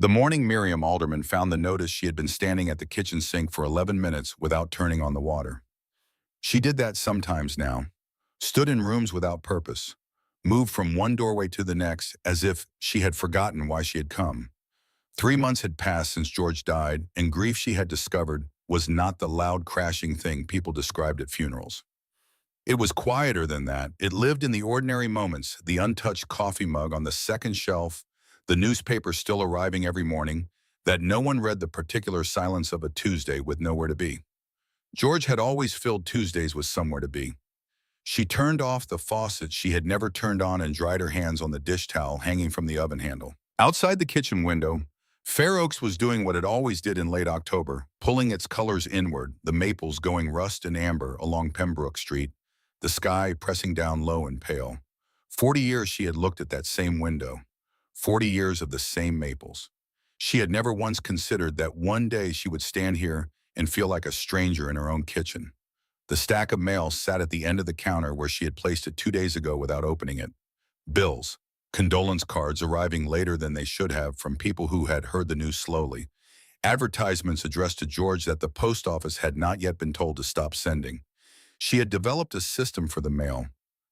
The morning Miriam Alderman found the notice, she had been standing at the kitchen sink for 11 minutes without turning on the water. She did that sometimes now, stood in rooms without purpose, moved from one doorway to the next as if she had forgotten why she had come. 3 months had passed since George died, and grief, she had discovered, was not the loud crashing thing people described at funerals. It was quieter than that. It lived in the ordinary moments, the untouched coffee mug on the second shelf, the newspaper still arriving every morning, that no one read, the particular silence of a Tuesday with nowhere to be. George had always filled Tuesdays with somewhere to be. She turned off the faucet she had never turned on and dried her hands on the dish towel hanging from the oven handle. Outside the kitchen window, Fair Oaks was doing what it always did in late October, pulling its colors inward, the maples going rust and amber along Pembroke Street, the sky pressing down low and pale. 40 years she had looked at that same window, 40 years of the same maples. She had never once considered that one day she would stand here and feel like a stranger in her own kitchen. The stack of mail sat at the end of the counter where she had placed it 2 days ago without opening it. Bills, condolence cards arriving later than they should have from people who had heard the news slowly. Advertisements addressed to George that the post office had not yet been told to stop sending. She had developed a system for the mail.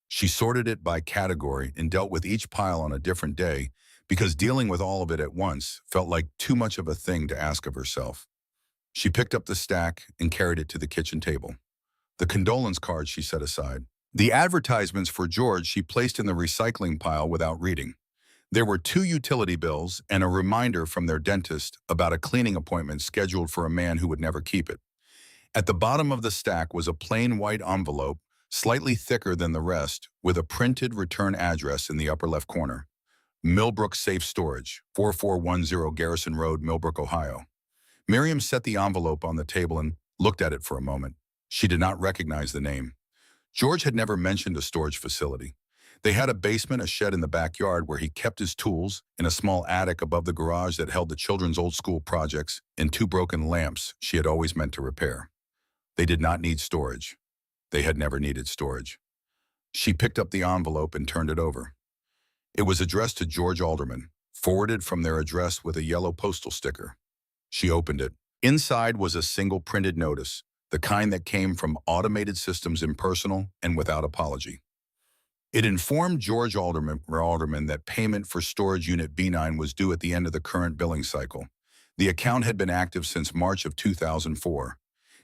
She sorted it by category and dealt with each pile on a different day because dealing with all of it at once felt like too much of a thing to ask of herself. She picked up the stack and carried it to the kitchen table. The condolence cards she set aside. The advertisements for George she placed in the recycling pile without reading. There were 2 utility bills and a reminder from their dentist about a cleaning appointment scheduled for a man who would never keep it. At the bottom of the stack was a plain white envelope, slightly thicker than the rest, with a printed return address in the upper left corner. Millbrook Safe Storage, 4410 Garrison Road, Millbrook, Ohio. Miriam set the envelope on the table and looked at it for a moment. She did not recognize the name. George had never mentioned a storage facility. They had a basement, a shed in the backyard where he kept his tools, in a small attic above the garage that held the children's old school projects, and 2 broken lamps she had always meant to repair. They did not need storage. They had never needed storage. She picked up the envelope and turned it over. It was addressed to George Alderman, forwarded from their address with a yellow postal sticker. She opened it. Inside was a single printed notice, the kind that came from automated systems, impersonal and without apology. It informed George Alderman that payment for storage unit B9 was due at the end of the current billing cycle. The account had been active since March of 2004,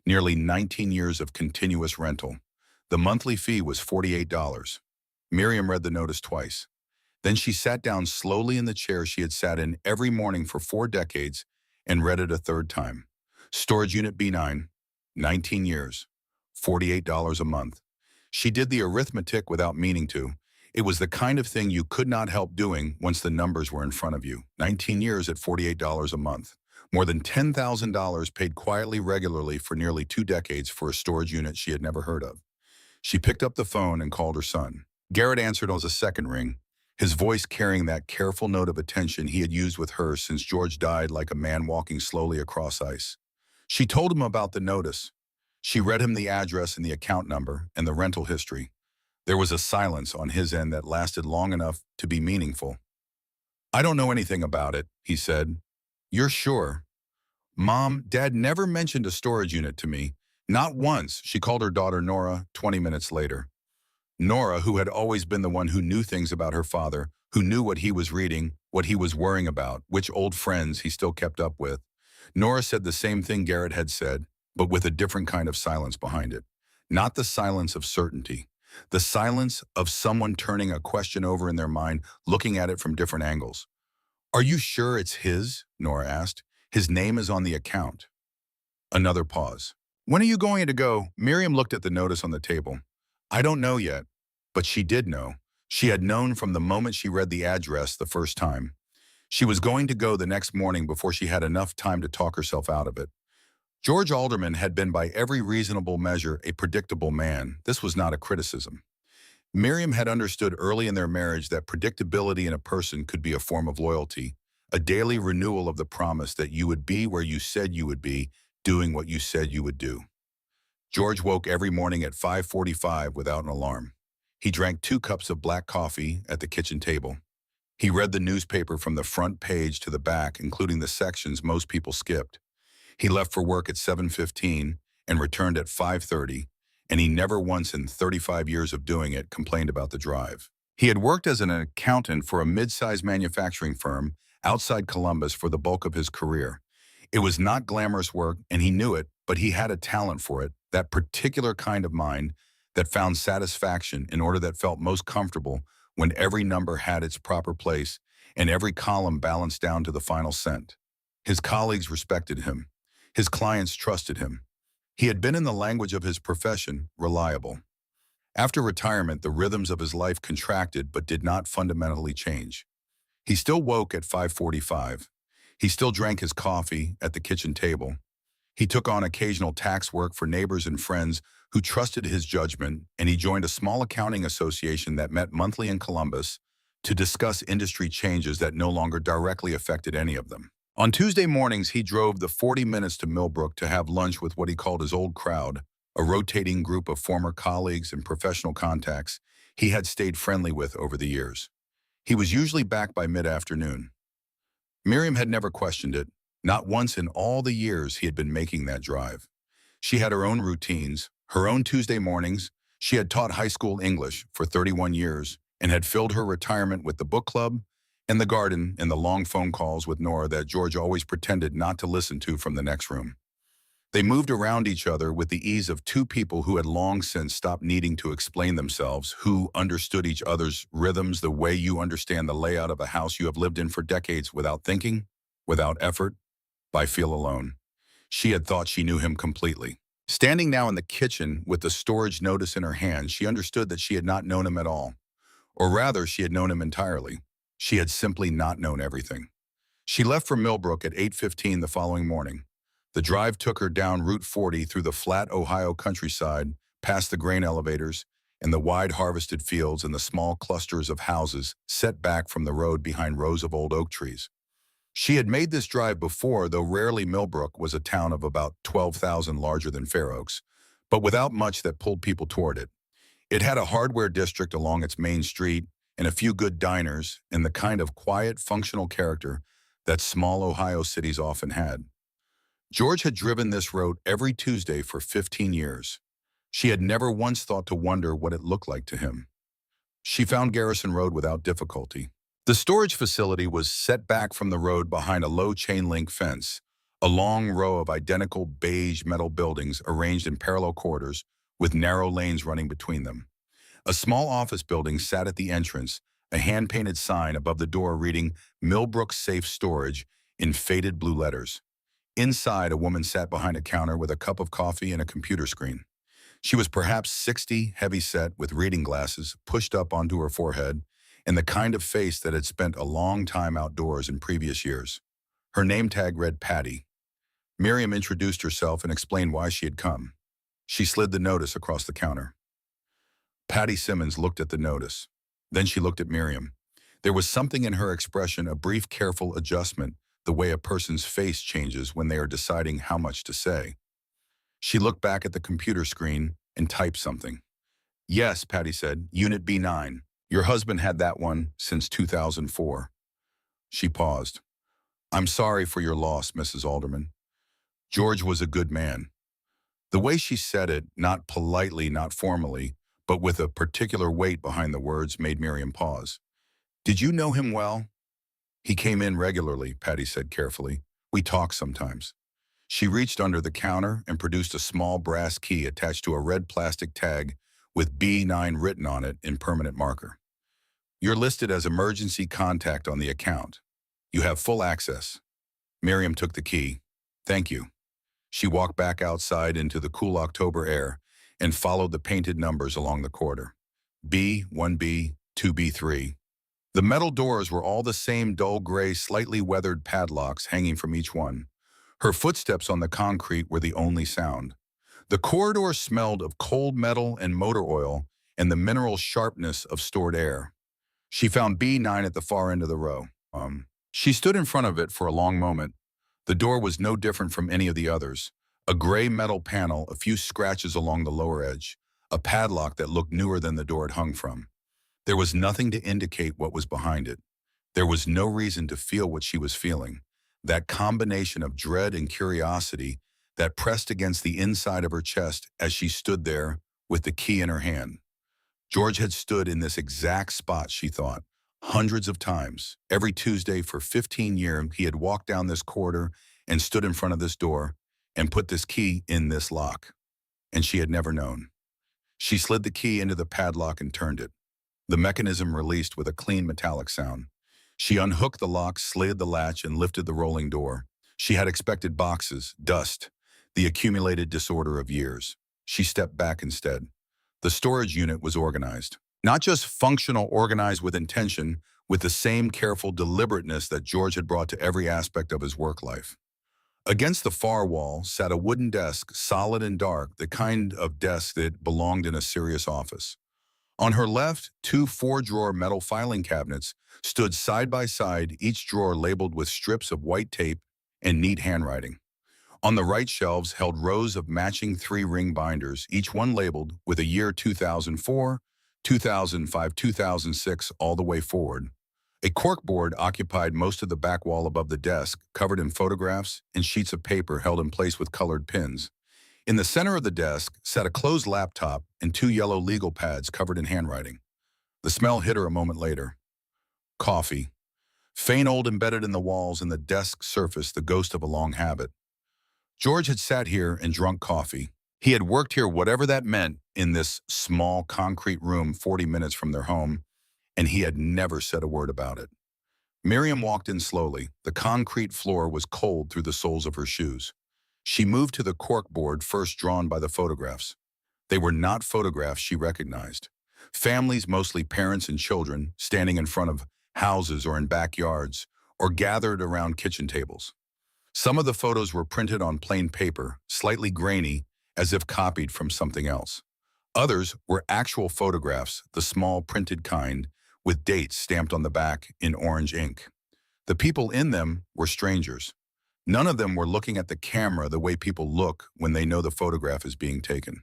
nearly 19 years of continuous rental. The monthly fee was $48. Miriam read the notice twice. Then she sat down slowly in the chair she had sat in every morning for 4 decades and read it a third time. Storage unit B9, 19 years, $48 a month. She did the arithmetic without meaning to. It was the kind of thing you could not help doing once the numbers were in front of you. 19 years at $48 a month. More than $10,000 paid quietly, regularly for nearly 2 decades for a storage unit she had never heard of. She picked up the phone and called her son. Garrett answered on a second ring, his voice carrying that careful note of attention he had used with her since George died, like a man walking slowly across ice. She told him about the notice. She read him the address and the account number and the rental history. There was a silence on his end that lasted long enough to be meaningful. "I don't know anything about it," he said. "You're sure?" "Mom, Dad never mentioned a storage unit to me. Not once," she called her daughter Nora 20 minutes later. Nora, who had always been the one who knew things about her father, who knew what he was reading, what he was worrying about, which old friends he still kept up with. Nora said the same thing Garrett had said, but with a different kind of silence behind it. Not the silence of certainty. The silence of someone turning a question over in their mind, looking at it from different angles. "Are you sure it's his?" Nora asked. "His name is on the account." Another pause. "When are you going to go?" Miriam looked at the notice on the table. "I don't know yet." But she did know. She had known from the moment she read the address the first time. She was going to go the next morning before she had enough time to talk herself out of it. George Alderman had been by every reasonable measure a predictable man. This was not a criticism. Miriam had understood early in their marriage that predictability in a person could be a form of loyalty, a daily renewal of the promise that you would be where you said you would be, doing what you said you would do. George woke every morning at 5:45 without an alarm. He drank 2 cups of black coffee at the kitchen table. He read the newspaper from the front page to the back, including the sections most people skipped. He left for work at 7:15 and returned at 5:30, and he never once in 35 years of doing it complained about the drive. He had worked as an accountant for a mid-sized manufacturing firm outside Columbus for the bulk of his career. It was not glamorous work, and he knew it, but he had a talent for it, that particular kind of mind that found satisfaction in order that felt most comfortable when every number had its proper place and every column balanced down to the final cent. His colleagues respected him. His clients trusted him. He had been, in the language of his profession, reliable. After retirement, the rhythms of his life contracted but did not fundamentally change. He still woke at 5:45. He still drank his coffee at the kitchen table. He took on occasional tax work for neighbors and friends who trusted his judgment, and he joined a small accounting association that met monthly in Columbus to discuss industry changes that no longer directly affected any of them. On Tuesday mornings, he drove the 40 minutes to Millbrook to have lunch with what he called his old crowd, a rotating group of former colleagues and professional contacts he had stayed friendly with over the years. He was usually back by mid-afternoon. Miriam had never questioned it, not once in all the years he had been making that drive. She had her own routines, her own Tuesday mornings. She had taught high school English for 31 years and had filled her retirement with the book club and the garden and the long phone calls with Nora that George always pretended not to listen to from the next room. They moved around each other with the ease of two people who had long since stopped needing to explain themselves, who understood each other's rhythms the way you understand the layout of a house you have lived in for decades without thinking, without effort, by feel alone. She had thought she knew him completely. Standing now in the kitchen with the storage notice in her hand, she understood that she had not known him at all. Or rather, she had known him entirely. She had simply not known everything. She left for Millbrook at 8:15 the following morning. The drive took her down Route 40 through the flat Ohio countryside, past the grain elevators, and the wide harvested fields and the small clusters of houses set back from the road behind rows of old oak trees. She had made this drive before, though rarely. Millbrook was a town of about 12,000 larger than Fair Oaks, but without much that pulled people toward it. It had a hardware district along its main street and a few good diners and the kind of quiet, functional character that small Ohio cities often had. George had driven this road every Tuesday for 15 years. She had never once thought to wonder what it looked like to him. She found Garrison Road without difficulty. The storage facility was set back from the road behind a low chain-link fence, a long row of identical beige metal buildings arranged in parallel corridors with narrow lanes running between them. A small office building sat at the entrance, a hand-painted sign above the door reading Millbrook Safe Storage in faded blue letters. Inside, a woman sat behind a counter with a cup of coffee and a computer screen. She was perhaps 60, heavy-set, with reading glasses pushed up onto her forehead, and the kind of face that had spent a long time outdoors in previous years. Her name tag read Patty. Miriam introduced herself and explained why she had come. She slid the notice across the counter. Patty Simmons looked at the notice. Then she looked at Miriam. There was something in her expression, a brief, careful adjustment, the way a person's face changes when they are deciding how much to say. She looked back at the computer screen and typed something. "Yes," Patty said, "Unit B9. Your husband had that one since 2004. She paused. "I'm sorry for your loss, Mrs. Alderman. George was a good man." The way she said it, not politely, not formally, but with a particular weight behind the words, made Miriam pause. "Did you know him well?" "He came in regularly," Patty said carefully. "We talk sometimes." She reached under the counter and produced a small brass key attached to a red plastic tag with B9 written on it in permanent marker. "You're listed as emergency contact on the account. You have full access." Miriam took the key. "Thank you." She walked back outside into the cool October air and followed the painted numbers along the corridor. B, 1B, 2B3. The metal doors were all the same dull gray, slightly weathered padlocks hanging from each one. Her footsteps on the concrete were the only sound. The corridor smelled of cold metal and motor oil and the mineral sharpness of stored air. She found B9 at the far end of the row. She stood in front of it for a long moment. The door was no different from any of the others. A gray metal panel, a few scratches along the lower edge, a padlock that looked newer than the door it hung from. There was nothing to indicate what was behind it. There was no reason to feel what she was feeling. That combination of dread and curiosity that pressed against the inside of her chest as she stood there with the key in her hand. George had stood in this exact spot, she thought, hundreds of times. Every Tuesday for 15 years, he had walked down this corridor and stood in front of this door and put this key in this lock. And she had never known. She slid the key into the padlock and turned it. The mechanism released with a clean metallic sound. She unhooked the lock, slid the latch, and lifted the rolling door. She had expected boxes, dust, the accumulated disorder of years. She stepped back instead. The storage unit was organized. Not just functional, organized with intention, with the same careful deliberateness that George had brought to every aspect of his work life. Against the far wall sat a wooden desk, solid and dark, the kind of desk that belonged in a serious office. On her left, two four-drawer metal filing cabinets stood side by side, each drawer labeled with strips of white tape and neat handwriting. On the right, shelves held rows of matching three-ring binders, each one labeled with a year 2004, 2005, 2006, all the way forward. A corkboard occupied most of the back wall above the desk, covered in photographs and sheets of paper held in place with colored pins. In the center of the desk sat a closed laptop and two yellow legal pads covered in handwriting. The smell hit her a moment later. Coffee. Faint old embedded in the walls and the desk surface, the ghost of a long habit. George had sat here and drunk coffee. He had worked here, whatever that meant, in this small concrete room 40 minutes from their home, and he had never said a word about it. Miriam walked in slowly. The concrete floor was cold through the soles of her shoes. She moved to the corkboard first drawn by the photographs. They were not photographs she recognized. Families, mostly parents and children, standing in front of houses or in backyards, or gathered around kitchen tables. Some of the photos were printed on plain paper, slightly grainy, as if copied from something else. Others were actual photographs, the small printed kind, with dates stamped on the back in orange ink. The people in them were strangers. None of them were looking at the camera the way people look when they know the photograph is being taken.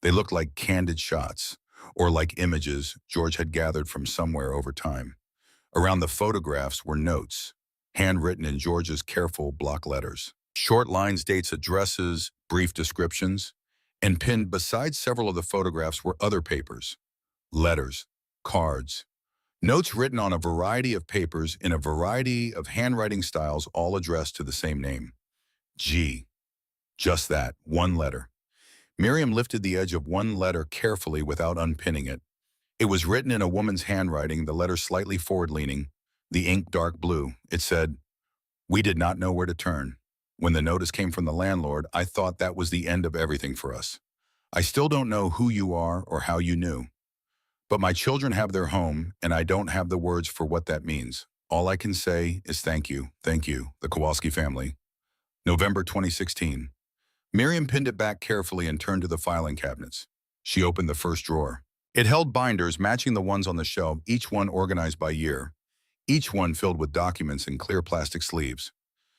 They looked like candid shots, or like images George had gathered from somewhere over time. Around the photographs were notes, handwritten in George's careful block letters. Short lines, dates, addresses, brief descriptions, and pinned beside several of the photographs were other papers, letters, cards, notes written on a variety of papers in a variety of handwriting styles, all addressed to the same name. G. Just that, one letter. Miriam lifted the edge of one letter carefully without unpinning it. It was written in a woman's handwriting, the letter slightly forward-leaning, the ink dark blue. It said, "We did not know where to turn. When the notice came from the landlord, I thought that was the end of everything for us. I still don't know who you are or how you knew. But my children have their home, and I don't have the words for what that means. All I can say is thank you, the Kowalski family." November 2016. Miriam pinned it back carefully and turned to the filing cabinets. She opened the first drawer. It held binders matching the ones on the shelf, each one organized by year, each one filled with documents in clear plastic sleeves.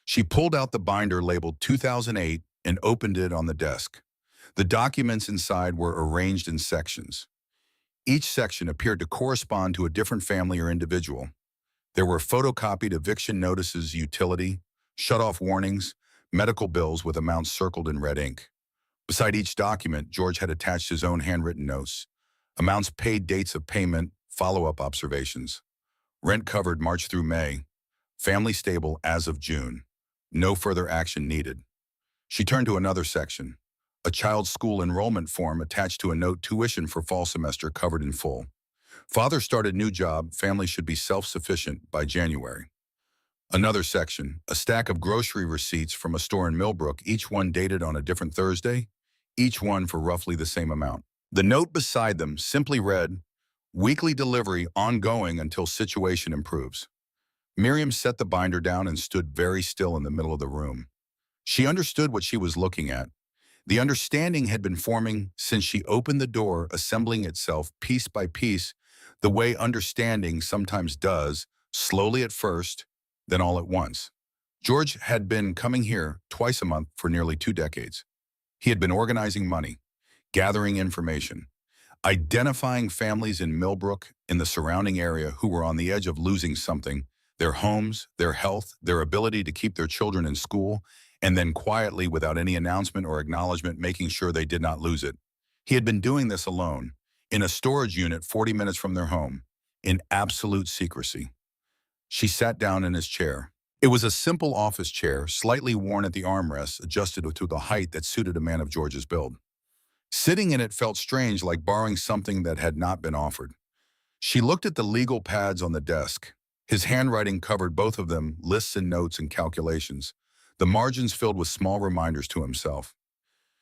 She pulled out the binder labeled 2008 and opened it on the desk. The documents inside were arranged in sections. Each section appeared to correspond to a different family or individual. There were photocopied eviction notices, utility, shut-off warnings, medical bills with amounts circled in red ink. Beside each document, George had attached his own handwritten notes. Amounts paid, dates of payment, follow-up observations. Rent covered March through May. Family stable as of June. No further action needed. She turned to another section. A child's school enrollment form attached to a note, tuition for fall semester covered in full. Father started new job, family should be self-sufficient by January. Another section, a stack of grocery receipts from a store in Millbrook, each one dated on a different Thursday, each one for roughly the same amount. The note beside them simply read, "Weekly delivery ongoing until situation improves." Miriam set the binder down and stood very still in the middle of the room. She understood what she was looking at. The understanding had been forming since she opened the door, assembling itself piece by piece, the way understanding sometimes does, slowly at first, then all at once. George had been coming here twice a month for nearly 2 decades. He had been organizing money, gathering information, identifying families in Millbrook, in the surrounding area, who were on the edge of losing something their homes, their health, their ability to keep their children in school, and then quietly, without any announcement or acknowledgement, making sure they did not lose it. He had been doing this alone, in a storage unit 40 minutes from their home, in absolute secrecy. She sat down in his chair. It was a simple office chair, slightly worn at the armrests, adjusted to the height that suited a man of George's build. Sitting in it felt strange, like borrowing something that had not been offered. She looked at the legal pads on the desk. His handwriting covered both of them, lists and notes and calculations, the margins filled with small reminders to himself.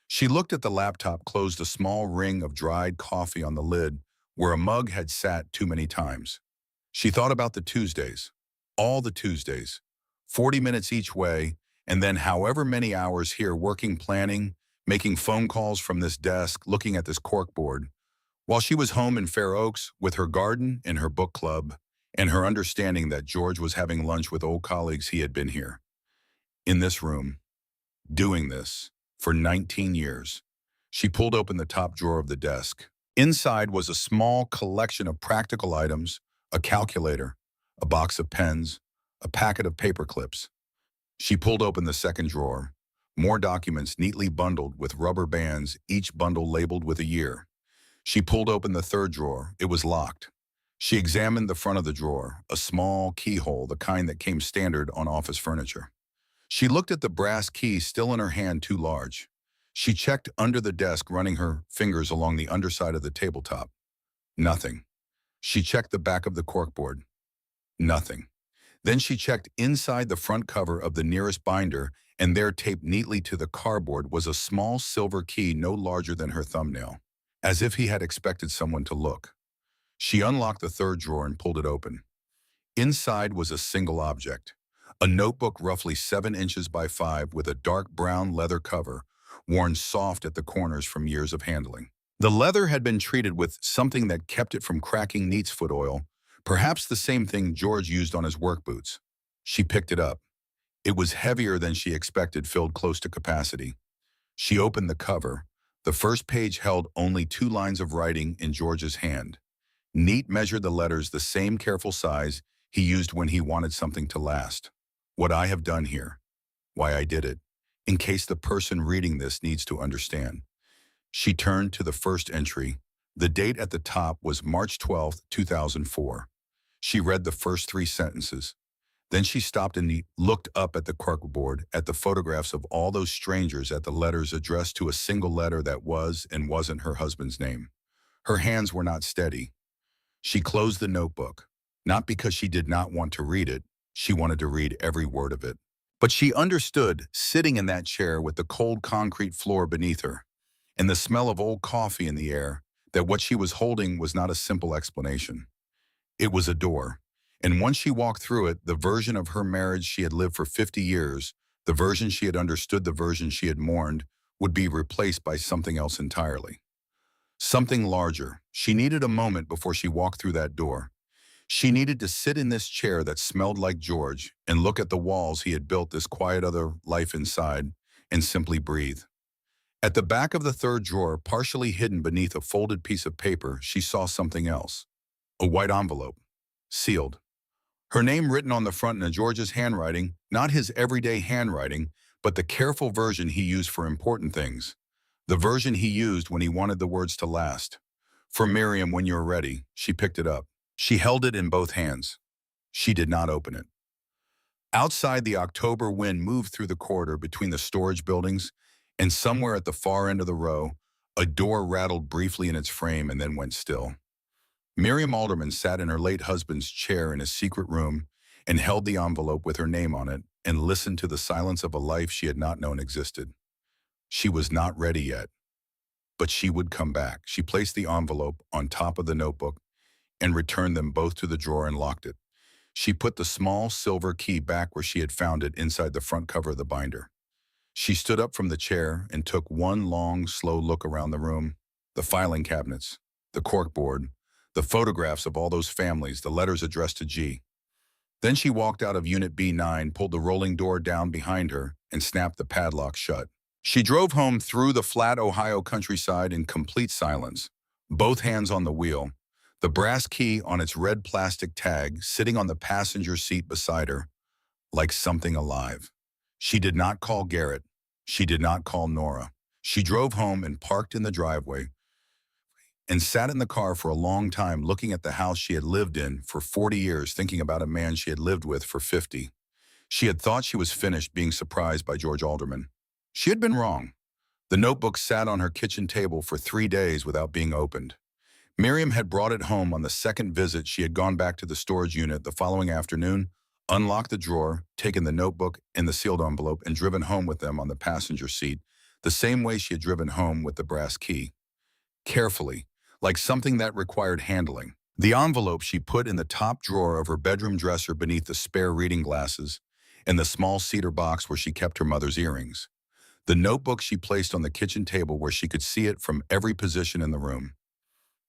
She looked at the laptop, closed a small ring of dried coffee on the lid where a mug had sat too many times. She thought about the Tuesdays, all the Tuesdays, 40 minutes each way, and then however many hours here working, planning, making phone calls from this desk, looking at this corkboard, while she was home in Fair Oaks with her garden and her book club, and her understanding that George was having lunch with old colleagues. He had been here, in this room, doing this, for 19 years. She pulled open the top drawer of the desk. Inside was a small collection of practical items, a calculator, a box of pens, a packet of paper clips. She pulled open the second drawer. More documents neatly bundled with rubber bands, each bundle labeled with a year. She pulled open the third drawer. It was locked. She examined the front of the drawer, a small keyhole, the kind that came standard on office furniture. She looked at the brass key still in her hand, too large. She checked under the desk, running her fingers along the underside of the tabletop. Nothing. She checked the back of the corkboard. Nothing. Then she checked inside the front cover of the nearest binder, and there, taped neatly to the cardboard, was a small silver key no larger than her thumbnail, as if he had expected someone to look. She unlocked the third drawer and pulled it open. Inside was a single object, a notebook roughly 7 inches by 5 with a dark brown leather cover, worn soft at the corners from years of handling. The leather had been treated with something that kept it from cracking, neat's foot oil, perhaps the same thing George used on his work boots. She picked it up. It was heavier than she expected, filled close to capacity. She opened the cover. The first page held only 2 lines of writing in George's hand. Neat measured the letters, the same careful size he used when he wanted something to last. What I have done here. Why I did it. In case the person reading this needs to understand. She turned to the first entry. The date at the top was March 12, 2004. She read the first 3 sentences. Then she stopped and looked up at the corkboard, at the photographs of all those strangers, at the letters addressed to a single letter that was and wasn't her husband's name. Her hands were not steady. She closed the notebook, not because she did not want to read it. She wanted to read every word of it. But she understood, sitting in that chair with the cold concrete floor beneath her and the smell of old coffee in the air, that what she was holding was not a simple explanation. It was a door. And once she walked through it, the version of her marriage she had lived for 50 years, the version she had understood, the version she had mourned, would be replaced by something else entirely. Something larger. She needed a moment before she walked through that door. She needed to sit in this chair that smelled like George and look at the walls he had built this quiet other life inside and simply breathe. At the back of the third drawer, partially hidden beneath a folded piece of paper, she saw something else. A white envelope. Sealed. Her name written on the front in George's handwriting, not his everyday handwriting, but the careful version he used for important things. The version he used when he wanted the words to last. For Miriam, when you're ready. She picked it up. She held it in both hands. She did not open it. Outside, the October wind moved through the corridor between the storage buildings, and somewhere at the far end of the row, a door rattled briefly in its frame and then went still. Miriam Alderman sat in her late husband's chair in his secret room and held the envelope with her name on it and listened to the silence of a life she had not known existed. She was not ready yet, but she would come back. She placed the envelope on top of the notebook and returned them both to the drawer and locked it. She put the small silver key back where she had found it, inside the front cover of the binder. She stood up from the chair and took one long, slow look around the room, the filing cabinets, the corkboard, the photographs of all those families, the letters addressed to G. Then she walked out of Unit B9, pulled the rolling door down behind her, and snapped the padlock shut. She drove home through the flat Ohio countryside in complete silence, both hands on the wheel, The brass key on its red plastic tag sitting on the passenger seat beside her, like something alive. She did not call Garrett. She did not call Nora. She drove home and parked in the driveway and sat in the car for a long time looking at the house she had lived in for 40 years, thinking about a man she had lived with for 50. She had thought she was finished being surprised by George Alderman. She had been wrong. The notebook sat on her kitchen table for 3 days without being opened. Miriam had brought it home on the second visit. She had gone back to the storage unit the following afternoon, unlocked the drawer, taken the notebook and the sealed envelope, and driven home with them on the passenger seat, the same way she had driven home with the brass key. Carefully, like something that required handling. The envelope she put in the top drawer of her bedroom dresser beneath the spare reading glasses and the small cedar box where she kept her mother's earrings. The notebook she placed on the kitchen table where she could see it from every position in the room.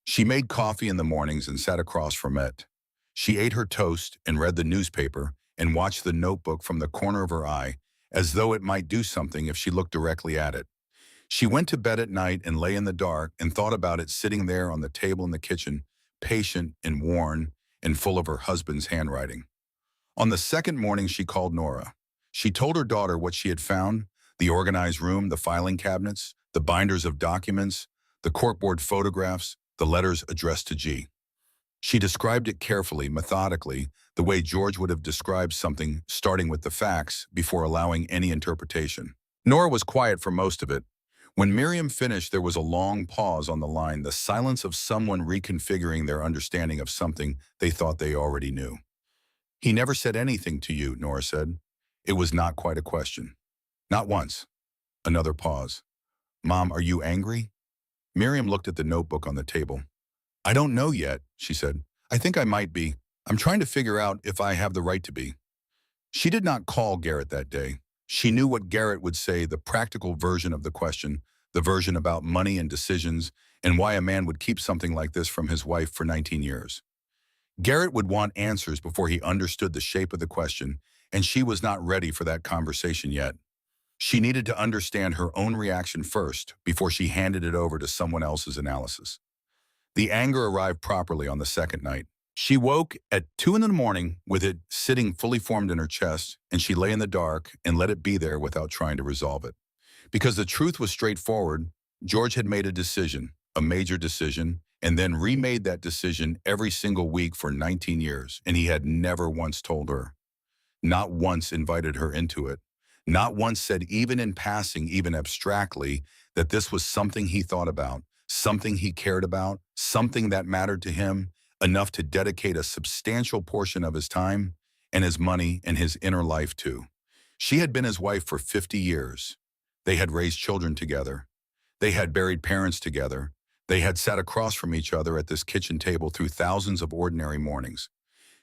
She made coffee in the mornings and sat across from it. She ate her toast and read the newspaper and watched the notebook from the corner of her eye as though it might do something if she looked directly at it. She went to bed at night and lay in the dark and thought about it sitting there on the table in the kitchen, patient and worn and full of her husband's handwriting. On the second morning, she called Nora. She told her daughter what she had found: the organized room, the filing cabinets, the binders of documents, the corkboard photographs, the letters addressed to G. She described it carefully, methodically, the way George would have described something, starting with the facts before allowing any interpretation. Nora was quiet for most of it. When Miriam finished, there was a long pause on the line, the silence of someone reconfiguring their understanding of something they thought they already knew. "He never said anything to you," Nora said. It was not quite a question. "Not once." Another pause. "Mom, are you angry?" Miriam looked at the notebook on the table. "I don't know yet," she said. "I think I might be. I'm trying to figure out if I have the right to be." She did not call Garrett that day. She knew what Garrett would say, the practical version of the question, the version about money and decisions, and why a man would keep something like this from his wife for 19 years. Garrett would want answers before he understood the shape of the question, and she was not ready for that conversation yet. She needed to understand her own reaction first before she handed it over to someone else's analysis. The anger arrived properly on the second night. She woke at 2 in the morning with it sitting fully formed in her chest, and she lay in the dark and let it be there without trying to resolve it. Because the truth was straightforward, George had made a decision, a major decision, and then remade that decision every single week for 19 years, and he had never once told her. Not once invited her into it. Not once said, even in passing, even abstractly, that this was something he thought about, something he cared about, something that mattered to him, enough to dedicate a substantial portion of his time and his money and his inner life to. She had been his wife for 50 years. They had raised children together. They had buried parents together. They had sat across from each other at this kitchen table through thousands of ordinary mornings.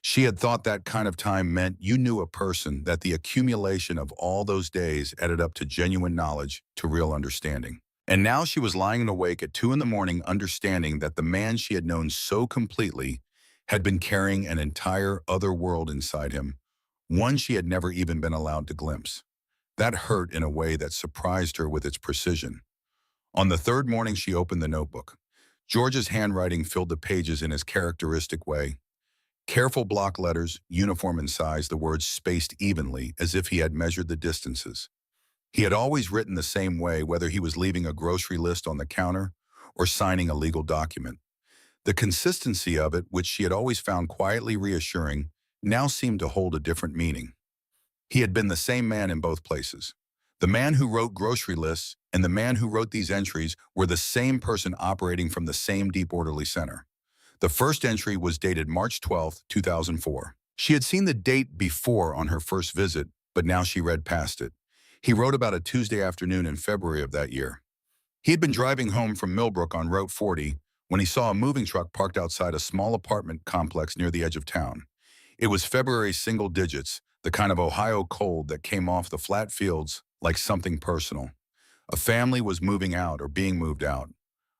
She had thought that kind of time meant you knew a person, that the accumulation of all those days added up to genuine knowledge, to real understanding. And now she was lying awake at 2 in the morning, understanding that the man she had known so completely had been carrying an entire other world inside him, one she had never even been allowed to glimpse. That hurt in a way that surprised her with its precision. On the third morning, she opened the notebook. George's handwriting filled the pages in his characteristic way. Careful block letters, uniform in size, the words spaced evenly as if he had measured the distances. He had always written the same way, whether he was leaving a grocery list on the counter or signing a legal document. The consistency of it, which she had always found quietly reassuring, now seemed to hold a different meaning. He had been the same man in both places. The man who wrote grocery lists and the man who wrote these entries were the same person operating from the same deep orderly center. The first entry was dated March 12, 2004. She had seen the date before on her first visit, but now she read past it. He wrote about a Tuesday afternoon in February of that year. He had been driving home from Millbrook on Route 40 when he saw a moving truck parked outside a small apartment complex near the edge of town. It was February's single digits, the kind of Ohio cold that came off the flat fields like something personal. A family was moving out or being moved out.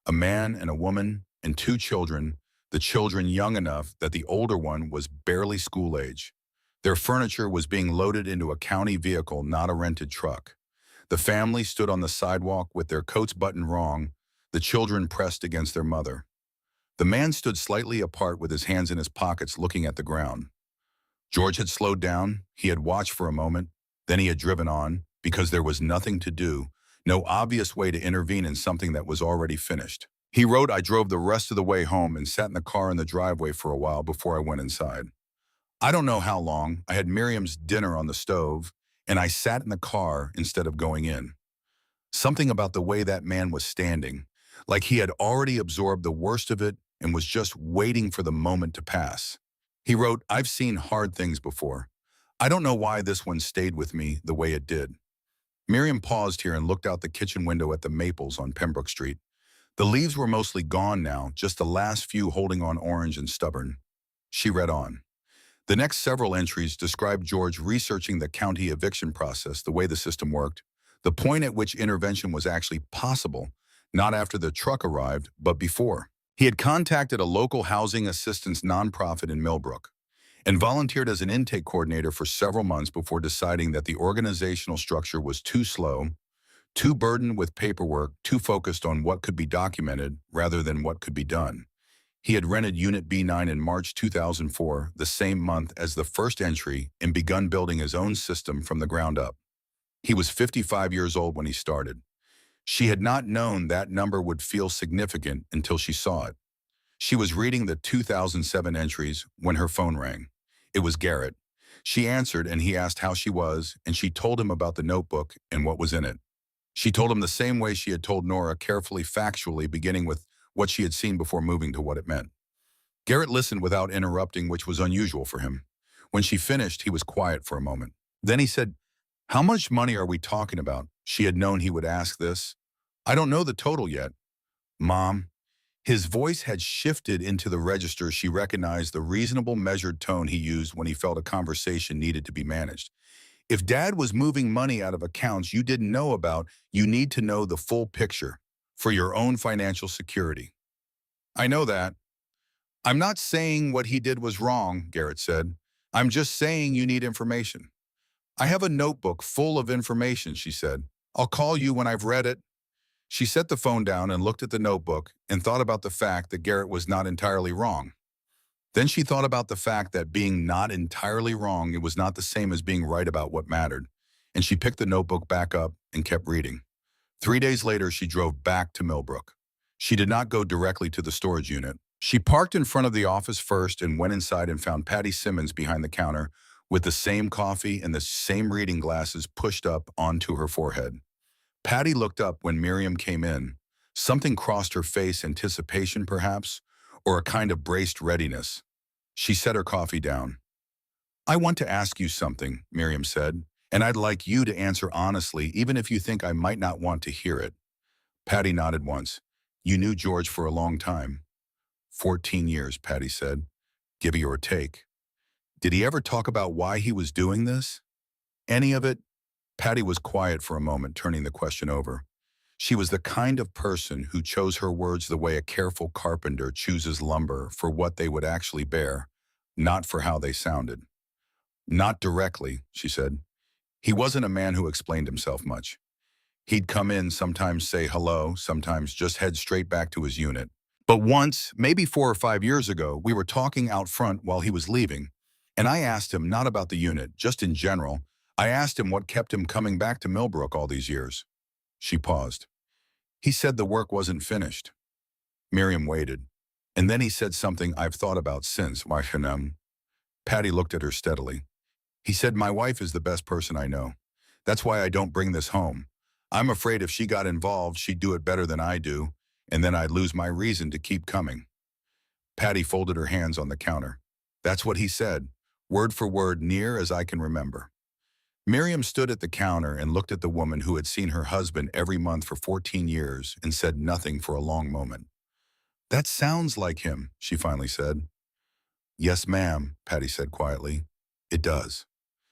A man and a woman and 2 children, the children young enough that the older one was barely school age. Their furniture was being loaded into a county vehicle, not a rented truck. The family stood on the sidewalk with their coats buttoned wrong, the children pressed against their mother. The man stood slightly apart with his hands in his pockets looking at the ground. George had slowed down, he had watched for a moment, then he had driven on, because there was nothing to do, no obvious way to intervene in something that was already finished. He wrote, I drove the rest of the way home and sat in the car in the driveway for a while before I went inside. I don't know how long. I had Miriam's dinner on the stove, and I sat in the car instead of going in. Something about the way that man was standing, like he had already absorbed the worst of it and was just waiting for the moment to pass. He wrote, I've seen hard things before. I don't know why this one stayed with me the way it did. Miriam paused here and looked out the kitchen window at the maples on Pembroke Street. The leaves were mostly gone now, just the last few holding on orange and stubborn. She read on. The next several entries described George researching the county eviction process, the way the system worked, the point at which intervention was actually possible, not after the truck arrived, but before. He had contacted a local housing assistance nonprofit in Millbrook and volunteered as an intake coordinator for several months before deciding that the organizational structure was too slow, too burdened with paperwork, too focused on what could be documented rather than what could be done. He had rented Unit B9 in March 2004, the same month as the first entry, and begun building his own system from the ground up. He was 55 years old when he started. She had not known that number would feel significant until she saw it. She was reading the 2007 entries when her phone rang. It was Garrett. She answered and he asked how she was, and she told him about the notebook and what was in it. She told him the same way she had told Nora, carefully, factually, beginning with what she had seen before moving to what it meant. Garrett listened without interrupting, which was unusual for him. When she finished, he was quiet for a moment. Then he said, how much money are we talking about? She had known he would ask this. I don't know the total yet. Mom. His voice had shifted into the register. She recognized the reasonable, measured tone he used when he felt a conversation needed to be managed. If Dad was moving money out of accounts you didn't know about, you need to know the full picture for your own financial security. I know that. I'm not saying what he did was wrong, Garrett said. I'm just saying you need information. I have a notebook full of information, she said. I'll call you when I've read it. She set the phone down and looked at the notebook and thought about the fact that Garrett was not entirely wrong. Then she thought about the fact that being not entirely wrong, it was not the same as being right about what mattered. And she picked the notebook back up and kept reading. 3 days later, she drove back to Millbrook. She did not go directly to the storage unit. She parked in front of the office first and went inside and found Patty Simmons behind the counter with the same coffee and the same reading glasses pushed up onto her forehead. Patty looked up when Miriam came in. Something crossed her face, anticipation perhaps, or a kind of braced readiness. She set her coffee down. I want to ask you something, Miriam said, and I'd like you to answer honestly, even if you think I might not want to hear it. Patty nodded once. You knew George for a long time. 14 years, Patty said, give you or take. Did he ever talk about why he was doing this? Any of it? Patty was quiet for a moment, turning the question over. She was the kind of person who chose her words the way a careful carpenter chooses lumber, for what they would actually bear, not for how they sounded. Not directly, she said. He wasn't a man who explained himself much. He'd come in, sometimes say hello, sometimes just head straight back to his unit. But once, maybe 4 or 5 years ago, we were talking out front while he was leaving, and I asked him not about the unit, just in general. I asked him what kept him coming back to Millbrook all these years. She paused. He said the work wasn't finished. Miriam waited. And then he said something I've thought about since, Marhanam. Patty looked at her steadily. He said, my wife is the best person I know. That's why I don't bring this home. I'm afraid if she got involved, she'd do it better than I do, and then I'd lose my reason to keep coming. Patty folded her hands on the counter. That's what he said, word for word, near as I can remember. Miriam stood at the counter and looked at the woman who had seen her husband every month for 14 years and said nothing for a long moment. That sounds like him, she finally said. Yes, ma'am, Patty said quietly. It does.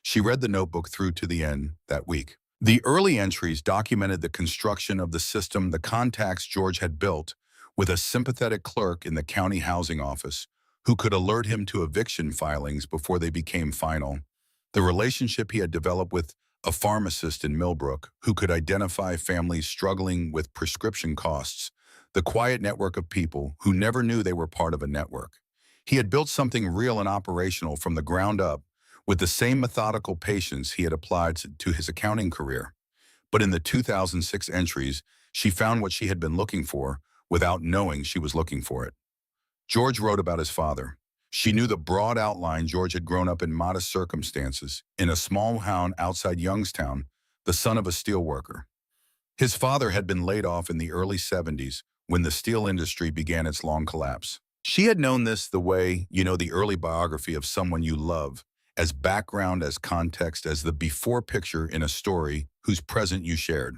She read the notebook through to the end that week. The early entries documented the construction of the system, the contacts George had built with a sympathetic clerk in the county housing office who could alert him to eviction filings before they became final, the relationship he had developed with a pharmacist in Millbrook who could identify families struggling with prescription costs, the quiet network of people who never knew they were part of a network. He had built something real and operational from the ground up with the same methodical patience he had applied to his accounting career. But in the 2006 entries, she found what she had been looking for without knowing she was looking for it. George wrote about his father. She knew the broad outline. George had grown up in modest circumstances, in a small town outside Youngstown, the son of a steelworker. His father had been laid off in the early 70s when the steel industry began its long collapse. She had known this the way you know the early biography of someone you love, as background, as context, as the before picture in a story whose present you shared.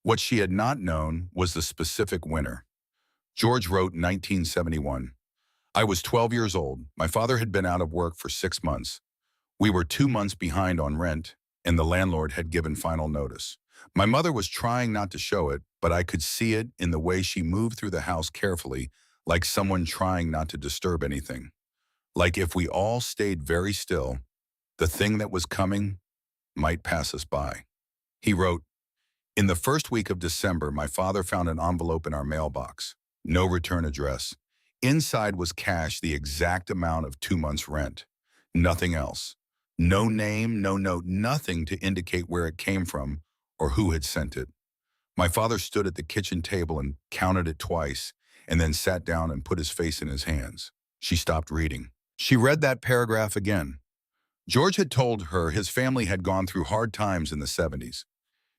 What she had not known was the specific winner. George wrote in 1971, "I was 12 years old. My father had been out of work for 6 months. We were 2 months behind on rent, and the landlord had given final notice. My mother was trying not to show it, but I could see it in the way she moved through the house carefully, like someone trying not to disturb anything. Like if we all stayed very still, the thing that was coming might pass us by." He wrote, "In the first week of December, my father found an envelope in our mailbox. No return address. Inside was cash the exact amount of 2 months' rent. Nothing else. No name, no note, nothing to indicate where it came from or who had sent it. My father stood at the kitchen table and counted it twice, and then sat down and put his face in his hands." She stopped reading. She read that paragraph again. George had told her his family had gone through hard times in the 70s.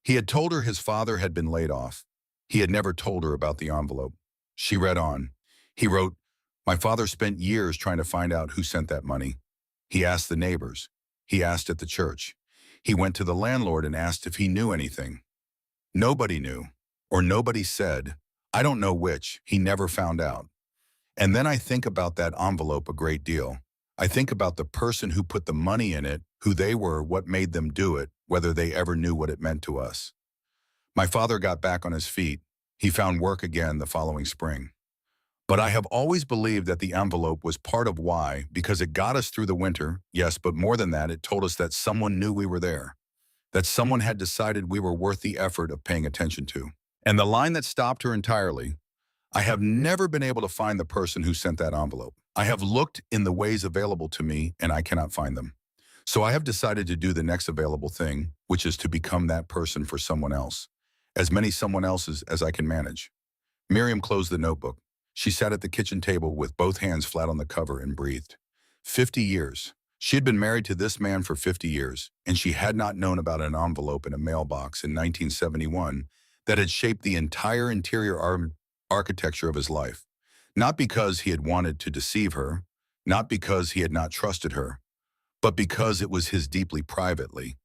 He had told her his father had been laid off. He had never told her about the envelope. She read on. He wrote, "My father spent years trying to find out who sent that money. He asked the neighbors. He asked at the church. He went to the landlord and asked if he knew anything. Nobody knew, or nobody said. I don't know which. He never found out. And then I think about that envelope a great deal. I think about the person who put the money in it, who they were, what made them do it, whether they ever knew what it meant to us." My father got back on his feet. He found work again the following spring. "But I have always believed that the envelope was part of why, because it got us through the winter, yes, but more than that, it told us that someone knew we were there, that someone had decided we were worth the effort of paying attention to." And the line that stopped her entirely, "I have never been able to find the person who sent that envelope. I have looked in the ways available to me, and I cannot find them. So I have decided to do the next available thing, which is to become that person for someone else, as many someone else's as I can manage." Miriam closed the notebook. She sat at the kitchen table with both hands flat on the cover and breathed. 50 years. She had been married to this man for 50 years, and she had not known about an envelope in a mailbox in 1971 that had shaped the entire interior architecture of his life. Not because he had wanted to deceive her, not because he had not trusted her, but because it was his deeply privately.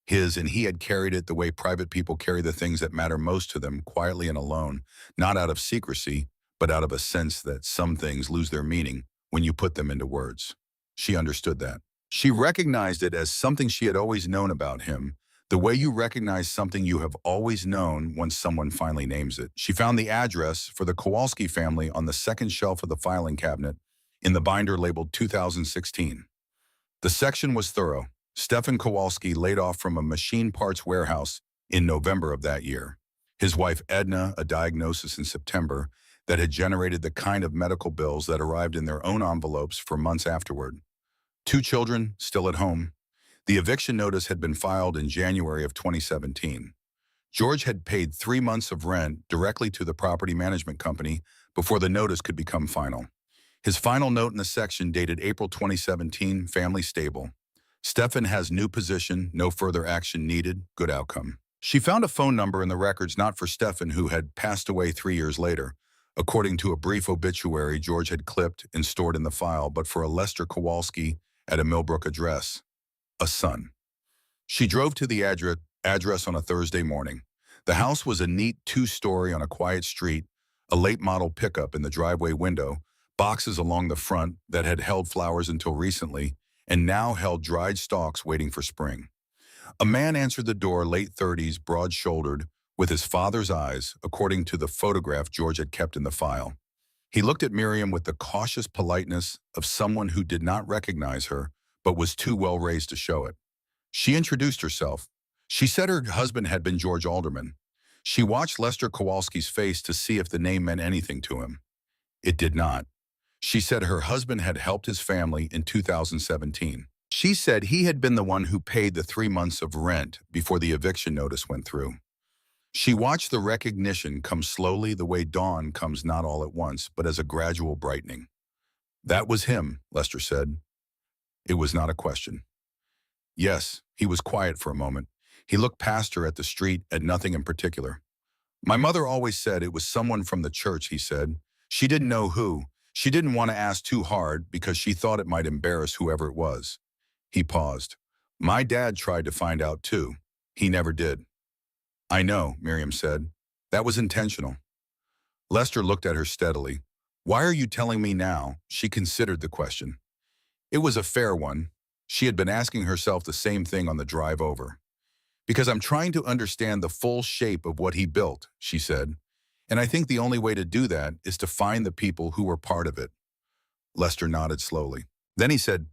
His, and he had carried it the way private people carry the things that matter most to them, quietly and alone, not out of secrecy, but out of a sense that some things lose their meaning when you put them into words. She understood that. She recognized it as something she had always known about him, the way you recognize something you have always known once someone finally names it. She found the address for the Kowalski family on the second shelf of the filing cabinet in the binder labeled 2016. The section was thorough. Stefan Kowalski laid off from a machine parts warehouse in November of that year. His wife Edna, a diagnosis in September that had generated the kind of medical bills that arrived in their own envelopes for months afterward. 2 children still at home. The eviction notice had been filed in January of 2017. George had paid 3 months of rent directly to the property management company before the notice could become final. His final note in the section dated April 2017, family stable. Stefan has new position, no further action needed, good outcome. She found a phone number in the records not for Stefan, who had passed away 3 years later, according to a brief obituary George had clipped and stored in the file, but for a Lester Kowalski at a Millbrook address, a son. She drove to the address on a Thursday morning. The house was a neat 2-story on a quiet street, a late model pickup in the driveway window, boxes along the front that had held flowers until recently, and now held dried stalks waiting for spring. A man answered the door, late 30s, broad-shouldered, with his father's eyes, according to the photograph George had kept in the file. He looked at Miriam with the cautious politeness of someone who did not recognize her, but was too well raised to show it. She introduced herself. She said her husband had been George Alderman. She watched Lester Kowalski's face to see if the name meant anything to him. It did not. She said her husband had helped his family in 2017. She said he had been the one who paid the 3 months of rent before the eviction notice went through. She watched the recognition come slowly the way dawn comes not all at once, but as a gradual brightening. That was him, Lester said. It was not a question. Yes, he was quiet for a moment. He looked past her at the street, at nothing in particular. My mother always said it was someone from the church, he said. She didn't know who. She didn't want to ask too hard because she thought it might embarrass whoever it was. He paused. My dad tried to find out too. He never did. I know, Miriam said. That was intentional. Lester looked at her steadily. Why are you telling me now? She considered the question. It was a fair one. She had been asking herself the same thing on the drive over. Because I'm trying to understand the full shape of what he built, she said. And I think the only way to do that is to find the people who were part of it. Lester nodded slowly. Then he said,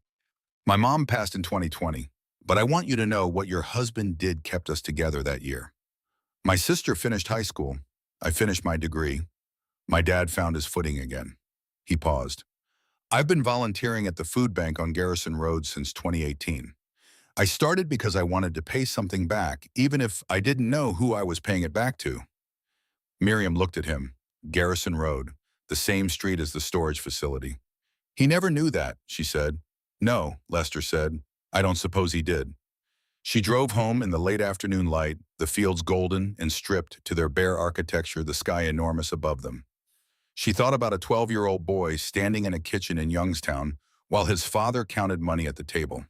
my mom passed in 2020, but I want you to know what your husband did kept us together that year. My sister finished high school. I finished my degree. My dad found his footing again. He paused. I've been volunteering at the food bank on Garrison Road since 2018. I started because I wanted to pay something back, even if I didn't know who I was paying it back to. Miriam looked at him. Garrison Road, the same street as the storage facility. He never knew that, she said. No, Lester said. I don't suppose he did. She drove home in the late afternoon light, the fields golden and stripped to their bare architecture, the sky enormous above them. She thought about a 12-year-old boy standing in a kitchen in Youngstown while his father counted money at the table.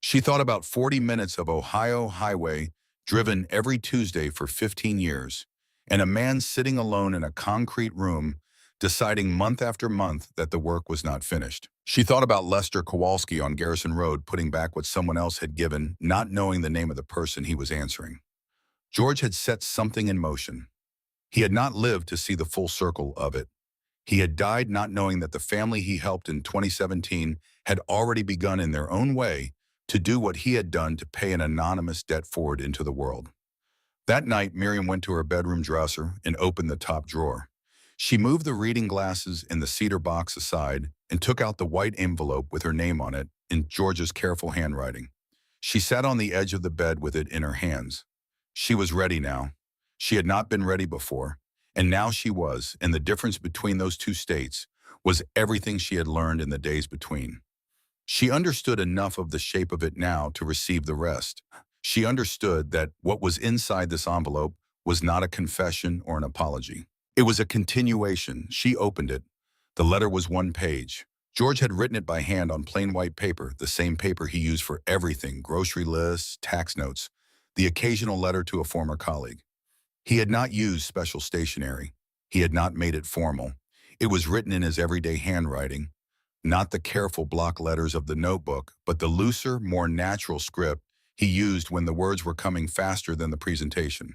She thought about 40 minutes of Ohio highway driven every Tuesday for 15 years, and a man sitting alone in a concrete room deciding month after month that the work was not finished. She thought about Lester Kowalski on Garrison Road putting back what someone else had given, not knowing the name of the person he was answering. George had set something in motion. He had not lived to see the full circle of it. He had died not knowing that the family he helped in 2017 had already begun in their own way to do what he had done to pay an anonymous debt forward into the world. That night, Miriam went to her bedroom dresser and opened the top drawer. She moved the reading glasses in the cedar box aside and took out the white envelope with her name on it in George's careful handwriting. She sat on the edge of the bed with it in her hands. She was ready now. She had not been ready before, and now she was, and the difference between those two states was everything she had learned in the days between. She understood enough of the shape of it now to receive the rest. She understood that what was inside this envelope was not a confession or an apology. It was a continuation. She opened it. The letter was one page. George had written it by hand on plain white paper, the same paper he used for everything, grocery lists, tax notes, the occasional letter to a former colleague. He had not used special stationery. He had not made it formal. It was written in his everyday handwriting, not the careful block letters of the notebook, but the looser, more natural script he used when the words were coming faster than the presentation.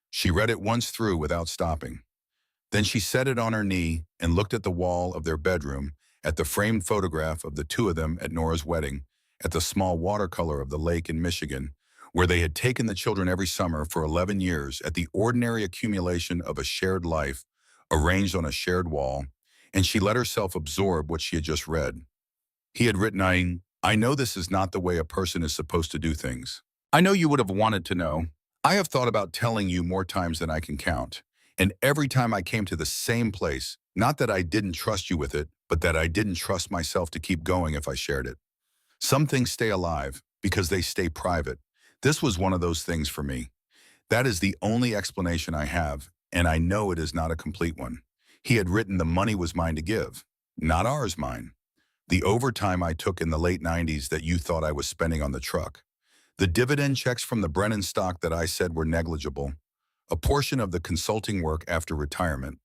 She read it once through without stopping. Then she set it on her knee and looked at the wall of their bedroom, at the framed photograph of the two of them at Nora's wedding, at the small watercolor of the lake in Michigan, where they had taken the children every summer for 11 years, at the ordinary accumulation of a shared life arranged on a shared wall, and she let herself absorb what she had just read. He had written, I know this is not the way a person is supposed to do things. I know you would have wanted to know. I have thought about telling you more times than I can count. And every time I came to the same place, not that I didn't trust you with it, but that I didn't trust myself to keep going if I shared it. Some things stay alive because they stay private. This was one of those things for me. That is the only explanation I have, and I know it is not a complete one. He had written the money was mine to give, not ours mine. The overtime I took in the late 90s that you thought I was spending on the truck. The dividend checks from the Brennan stock that I said were negligible. A portion of the consulting work after retirement.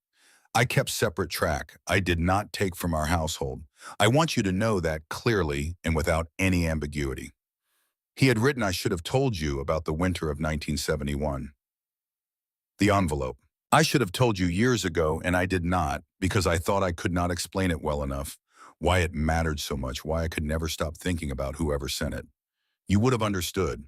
I kept separate track. I did not take from our household. I want you to know that clearly and without any ambiguity. He had written I should have told you about the winter of 1971. The envelope. I should have told you years ago, and I did not, because I thought I could not explain it well enough, why it mattered so much, why I could never stop thinking about whoever sent it. You would have understood.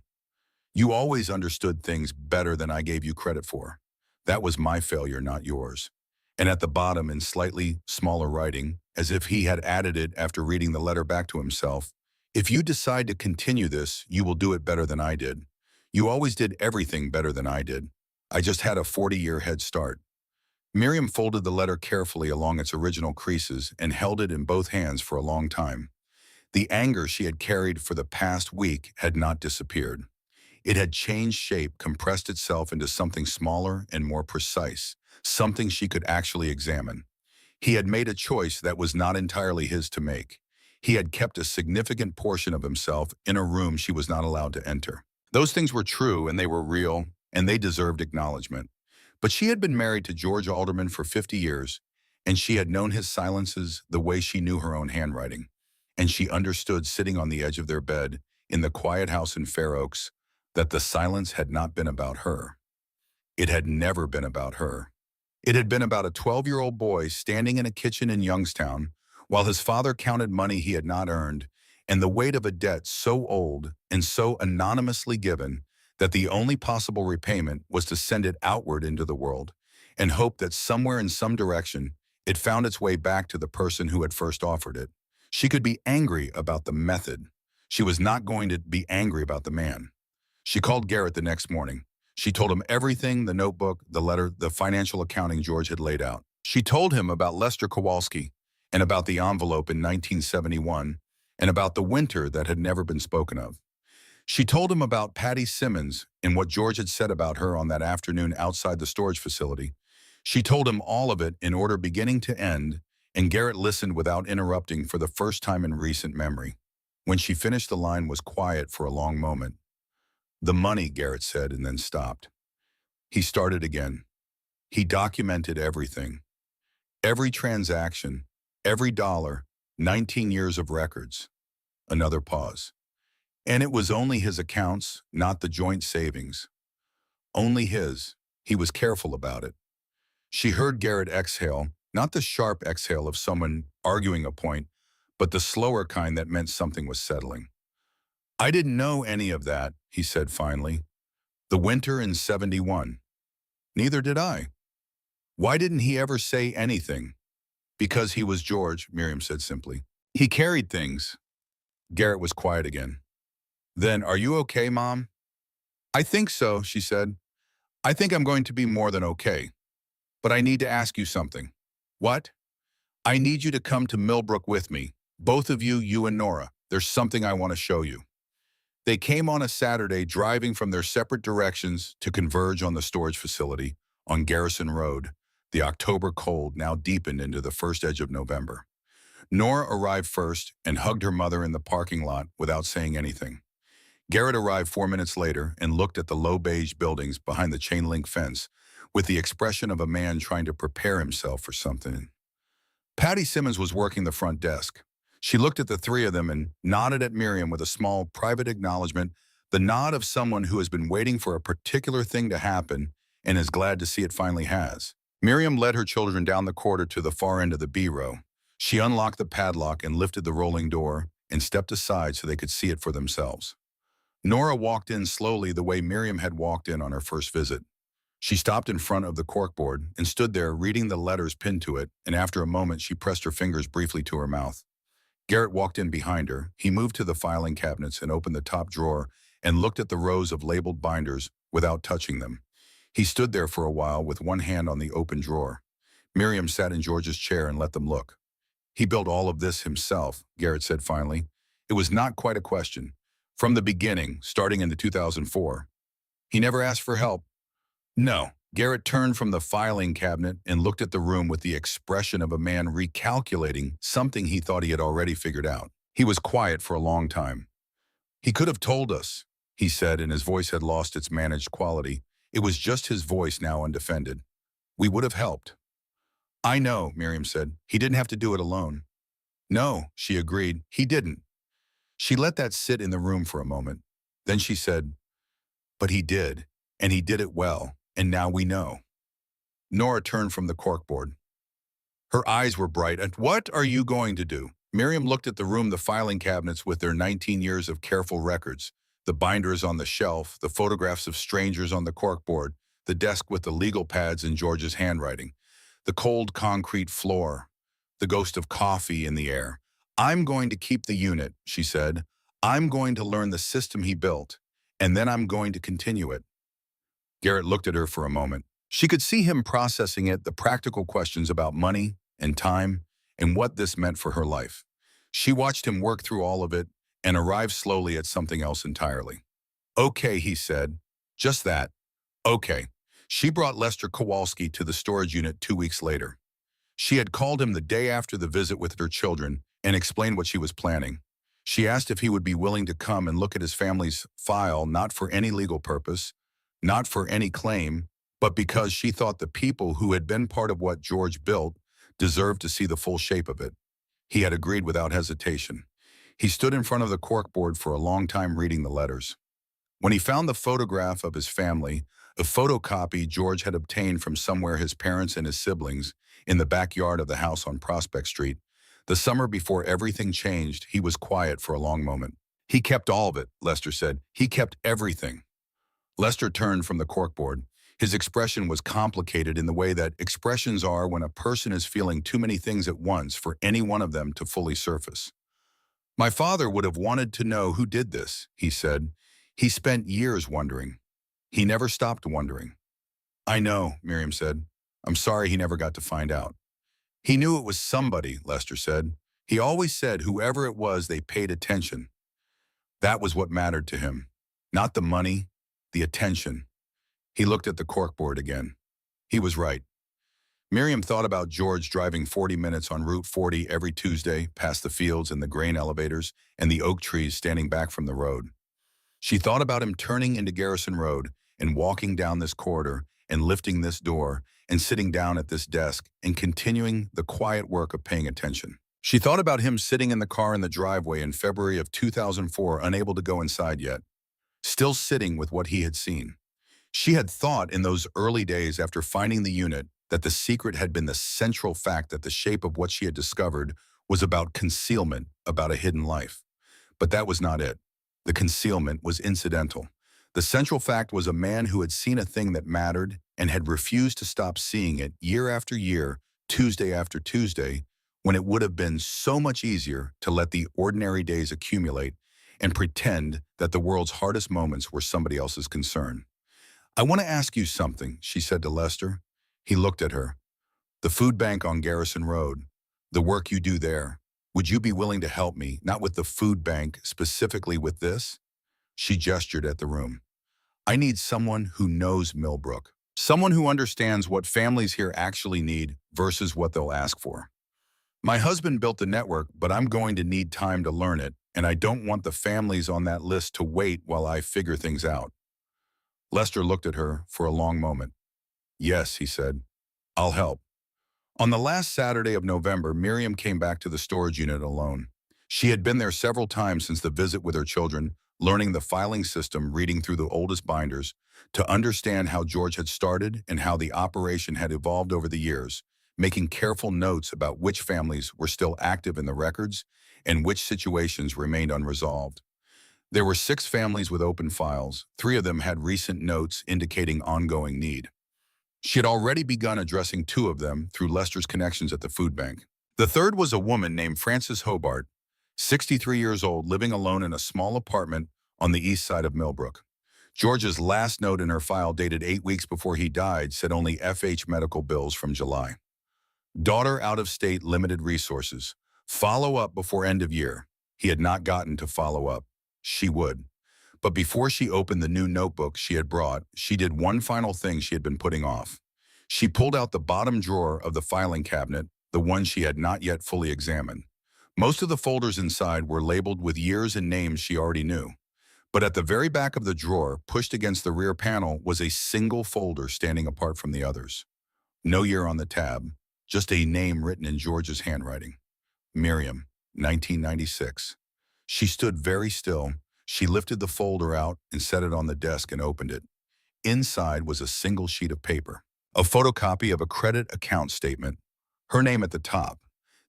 You always understood things better than I gave you credit for. That was my failure, not yours. And at the bottom, in slightly smaller writing, as if he had added it after reading the letter back to himself, if you decide to continue this, you will do it better than I did. You always did everything better than I did. I just had a 40-year head start. Miriam folded the letter carefully along its original creases and held it in both hands for a long time. The anger she had carried for the past week had not disappeared. It had changed shape, compressed itself into something smaller and more precise, something she could actually examine. He had made a choice that was not entirely his to make. He had kept a significant portion of himself in a room she was not allowed to enter. Those things were true and they were real, and they deserved acknowledgement. But she had been married to George Alderman for 50 years, and she had known his silences the way she knew her own handwriting. And she understood, sitting on the edge of their bed in the quiet house in Fair Oaks, that the silence had not been about her. It had never been about her. It had been about a 12-year-old boy standing in a kitchen in Youngstown while his father counted money he had not earned, and the weight of a debt so old and so anonymously given that the only possible repayment was to send it outward into the world and hope that somewhere in some direction it found its way back to the person who had first offered it. She could be angry about the method. She was not going to be angry about the man. She called Garrett the next morning. She told him everything: the notebook, the letter, the financial accounting George had laid out. She told him about Lester Kowalski and about the envelope in 1971 and about the winter that had never been spoken of. She told him about Patty Simmons and what George had said about her on that afternoon outside the storage facility. She told him all of it in order beginning to end, and Garrett listened without interrupting for the first time in recent memory. When she finished, the line was quiet for a long moment. "The money," Garrett said, and then stopped. He started again. He documented everything. Every transaction, every dollar, 19 years of records. Another pause. And it was only his accounts, not the joint savings. Only his. He was careful about it. She heard Garrett exhale, not the sharp exhale of someone arguing a point, but the slower kind that meant something was settling. "I didn't know any of that," he said finally. "The winter in 71. Neither did I." "Why didn't he ever say anything?" "Because he was George," Miriam said simply. "He carried things." Garrett was quiet again. "Then are you okay, Mom?" "I think so," she said. "I think I'm going to be more than okay. But I need to ask you something." "What?" "I need you to come to Millbrook with me. Both of you, you and Nora. There's something I want to show you." They came on a Saturday, driving from their separate directions to converge on the storage facility on Garrison Road. The October cold now deepened into the first edge of November. Nora arrived first and hugged her mother in the parking lot without saying anything. Garrett arrived 4 minutes later and looked at the low beige buildings behind the chain-link fence with the expression of a man trying to prepare himself for something. Patty Simmons was working the front desk. She looked at the three of them and nodded at Miriam with a small, private acknowledgement, the nod of someone who has been waiting for a particular thing to happen and is glad to see it finally has. Miriam led her children down the corridor to the far end of the B row. She unlocked the padlock and lifted the rolling door and stepped aside so they could see it for themselves. Nora walked in slowly the way Miriam had walked in on her first visit. She stopped in front of the corkboard and stood there reading the letters pinned to it, and after a moment she pressed her fingers briefly to her mouth. Garrett walked in behind her. He moved to the filing cabinets and opened the top drawer and looked at the rows of labeled binders without touching them. He stood there for a while with one hand on the open drawer. Miriam sat in George's chair and let them look. "He built all of this himself," Garrett said finally. It was not quite a question. From the beginning, starting in 2004. "He never asked for help?" "No." Garrett turned from the filing cabinet and looked at the room with the expression of a man recalculating something he thought he had already figured out. He was quiet for a long time. "He could have told us," he said, and his voice had lost its managed quality. It was just his voice now, undefended. "We would have helped." "I know," Miriam said. "He didn't have to do it alone." "No," she agreed. "He didn't." She let that sit in the room for a moment. Then she said, "But he did, and he did it well, and now we know." Nora turned from the corkboard. Her eyes were bright. "And what are you going to do?" Miriam looked at the room, the filing cabinets with their 19 years of careful records, the binders on the shelf, the photographs of strangers on the corkboard, the desk with the legal pads in George's handwriting, the cold concrete floor, the ghost of coffee in the air. "I'm going to keep the unit," she said. "I'm going to learn the system he built, and then I'm going to continue it." Garrett looked at her for a moment. She could see him processing it, the practical questions about money and time and what this meant for her life. She watched him work through all of it and arrive slowly at something else entirely. "Okay," he said. "Just that. Okay." She brought Lester Kowalski to the storage unit 2 weeks later. She had called him the day after the visit with her children and explained what she was planning. She asked if he would be willing to come and look at his family's file, not for any legal purpose, not for any claim, but because she thought the people who had been part of what George built deserved to see the full shape of it. He had agreed without hesitation. He stood in front of the corkboard for a long time reading the letters. When he found the photograph of his family, a photocopy George had obtained from somewhere his parents and his siblings, in the backyard of the house on Prospect Street, the summer before everything changed, he was quiet for a long moment. "He kept all of it," Lester said. "He kept everything." Lester turned from the corkboard. His expression was complicated in the way that expressions are when a person is feeling too many things at once for any one of them to fully surface. "My father would have wanted to know who did this," he said. "He spent years wondering. He never stopped wondering." "I know," Miriam said. "I'm sorry he never got to find out." "He knew it was somebody," Lester said. "He always said whoever it was, they paid attention. That was what mattered to him. Not the money, the attention." He looked at the corkboard again. He was right. Miriam thought about George driving 40 minutes on Route 40 every Tuesday, past the fields and the grain elevators and the oak trees standing back from the road. She thought about him turning into Garrison Road and walking down this corridor and lifting this door and sitting down at this desk and continuing the quiet work of paying attention. She thought about him sitting in the car in the driveway in February of 2004, unable to go inside yet, still sitting with what he had seen. She had thought in those early days after finding the unit that the secret had been the central fact that the shape of what she had discovered was about concealment, about a hidden life. But that was not it. The concealment was incidental. The central fact was a man who had seen a thing that mattered and had refused to stop seeing it year after year, Tuesday after Tuesday, when it would have been so much easier to let the ordinary days accumulate and pretend that the world's hardest moments were somebody else's concern. "I want to ask you something," she said to Lester. He looked at her. "The food bank on Garrison Road, the work you do there, would you be willing to help me, not with the food bank, specifically with this?" She gestured at the room. "I need someone who knows Millbrook, someone who understands what families here actually need versus what they'll ask for. My husband built the network, but I'm going to need time to learn it, and I don't want the families on that list to wait while I figure things out." Lester looked at her for a long moment. "Yes," he said. "I'll help." On the last Saturday of November, Miriam came back to the storage unit alone. She had been there several times since the visit with her children, learning the filing system, reading through the oldest binders, to understand how George had started and how the operation had evolved over the years, making careful notes about which families were still active in the records and which situations remained unresolved. There were 6 families with open files. 3 of them had recent notes indicating ongoing need. She had already begun addressing 2 of them through Lester's connections at the food bank. The third was a woman named Frances Hobart, 63 years old, living alone in a small apartment on the east side of Millbrook. George's last note in her file, dated 8 weeks before he died, said only FH medical bills from July. Daughter out of state, limited resources. Follow up before end of year. He had not gotten to follow up. She would. But before she opened the new notebook she had brought, she did one final thing she had been putting off. She pulled out the bottom drawer of the filing cabinet, the one she had not yet fully examined. Most of the folders inside were labeled with years and names she already knew. But at the very back of the drawer, pushed against the rear panel, was a single folder standing apart from the others. No year on the tab, just a name written in George's handwriting. Miriam, 1996. She stood very still. She lifted the folder out and set it on the desk and opened it. Inside was a single sheet of paper, a photocopy of a credit account statement, her name at the top.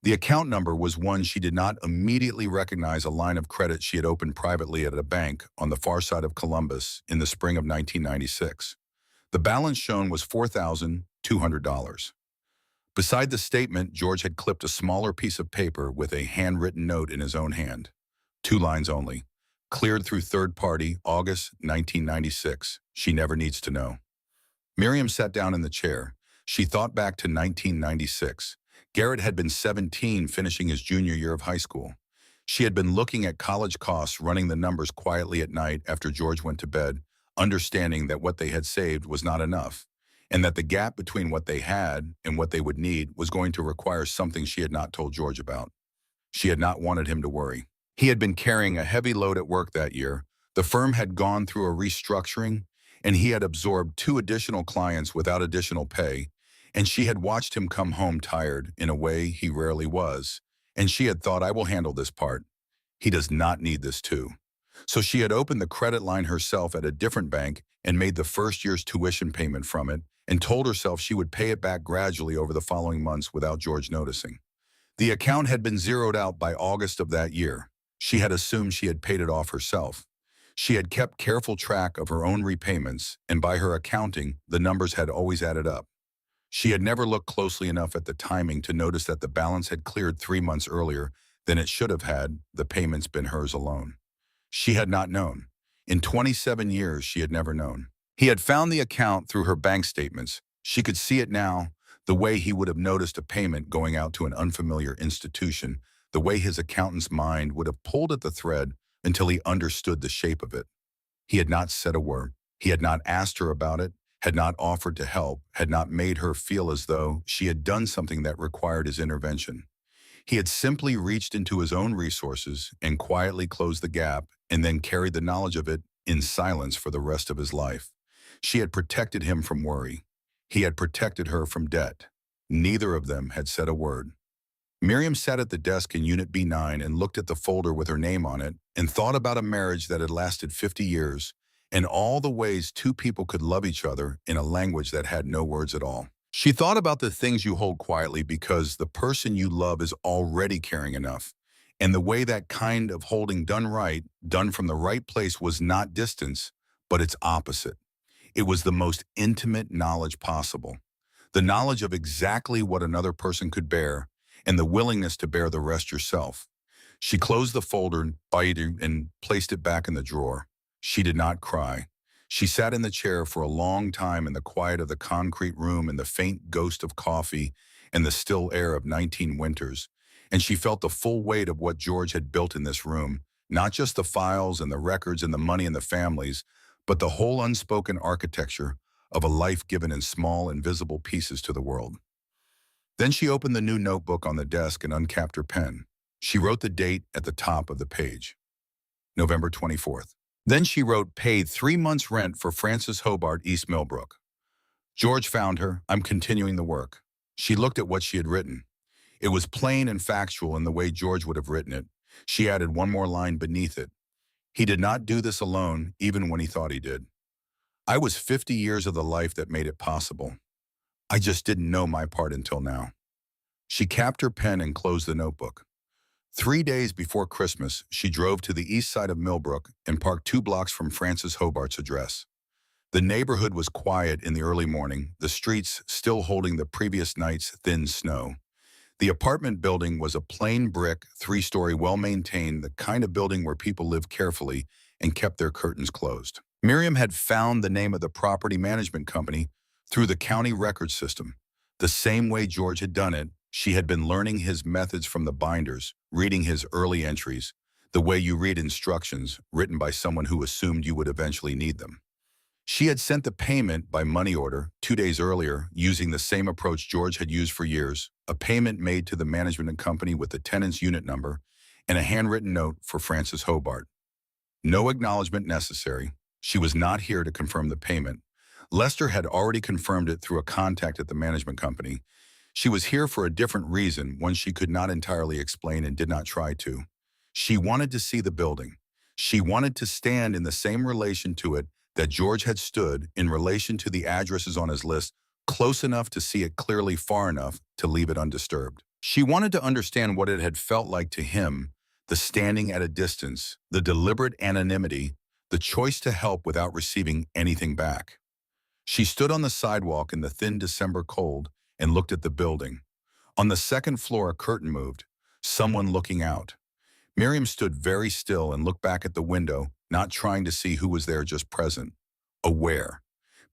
The account number was one she did not immediately recognize, a line of credit she had opened privately at a bank on the far side of Columbus in the spring of 1996. The balance shown was $4,200. Beside the statement, George had clipped a smaller piece of paper with a handwritten note in his own hand. 2 lines only. Cleared through third party, August 1996. She never needs to know. Miriam sat down in the chair. She thought back to 1996. Garrett had been 17, finishing his junior year of high school. She had been looking at college costs, running the numbers quietly at night after George went to bed, understanding that what they had saved was not enough, and that the gap between what they had and what they would need was going to require something she had not told George about. She had not wanted him to worry. He had been carrying a heavy load at work that year. The firm had gone through a restructuring, and he had absorbed 2 additional clients without additional pay, and she had watched him come home tired in a way he rarely was, and she had thought, I will handle this part. He does not need this too. So she had opened the credit line herself at a different bank and made the first year's tuition payment from it and told herself she would pay it back gradually over the following months without George noticing. The account had been zeroed out by August of that year. She had assumed she had paid it off herself. She had kept careful track of her own repayments, and by her accounting, the numbers had always added up. She had never looked closely enough at the timing to notice that the balance had cleared 3 months earlier than it should have had the payments been hers alone. She had not known. In 27 years, she had never known. He had found the account through her bank statements. She could see it now, the way he would have noticed a payment going out to an unfamiliar institution, the way his accountant's mind would have pulled at the thread until he understood the shape of it. He had not said a word. He had not asked her about it, had not offered to help, had not made her feel as though she had done something that required his intervention. He had simply reached into his own resources and quietly closed the gap and then carried the knowledge of it in silence for the rest of his life. She had protected him from worry. He had protected her from debt. Neither of them had said a word. Miriam sat at the desk in Unit B9 and looked at the folder with her name on it and thought about a marriage that had lasted 50 years and all the ways 2 people could love each other in a language that had no words at all. She thought about the things you hold quietly because the person you love is already caring enough, and the way that kind of holding done right, done from the right place, was not distance, but its opposite. It was the most intimate knowledge possible. The knowledge of exactly what another person could bear and the willingness to bear the rest yourself. She closed the folder, and placed it back in the drawer. She did not cry. She sat in the chair for a long time in the quiet of the concrete room and the faint ghost of coffee and the still air of 19 winters, and she felt the full weight of what George had built in this room, not just the files and the records and the money and the families, but the whole unspoken architecture of a life given in small, invisible pieces to the world. Then she opened the new notebook on the desk and uncapped her pen. She wrote the date at the top of the page, November 24th. Then she wrote, paid 3 months' rent for Francis Hobart, East Millbrook. George found her. I'm continuing the work. She looked at what she had written. It was plain and factual in the way George would have written it. She added one more line beneath it. He did not do this alone, even when he thought he did. I was 50 years of the life that made it possible. I just didn't know my part until now. She capped her pen and closed the notebook. 3 days before Christmas, she drove to the east side of Millbrook and parked 2 blocks from Francis Hobart's address. The neighborhood was quiet in the early morning, the streets still holding the previous night's thin snow. The apartment building was a plain brick, 3-story, well-maintained, the kind of building where people lived carefully and kept their curtains closed. Miriam had found the name of the property management company through the county record system. The same way George had done it, she had been learning his methods from the binders, reading his early entries, the way you read instructions written by someone who assumed you would eventually need them. She had sent the payment by money order 2 days earlier using the same approach George had used for years, a payment made to the management company with the tenant's unit number and a handwritten note for Francis Hobart. No acknowledgement necessary. She was not here to confirm the payment. Lester had already confirmed it through a contact at the management company. She was here for a different reason, one she could not entirely explain and did not try to. She wanted to see the building. She wanted to stand in the same relation to it that George had stood in relation to the addresses on his list, close enough to see it clearly, far enough to leave it undisturbed. She wanted to understand what it had felt like to him, the standing at a distance, the deliberate anonymity, the choice to help without receiving anything back. She stood on the sidewalk in the thin December cold and looked at the building. On the second floor, a curtain moved, someone looking out. Miriam stood very still and looked back at the window, not trying to see who was there, just present, aware,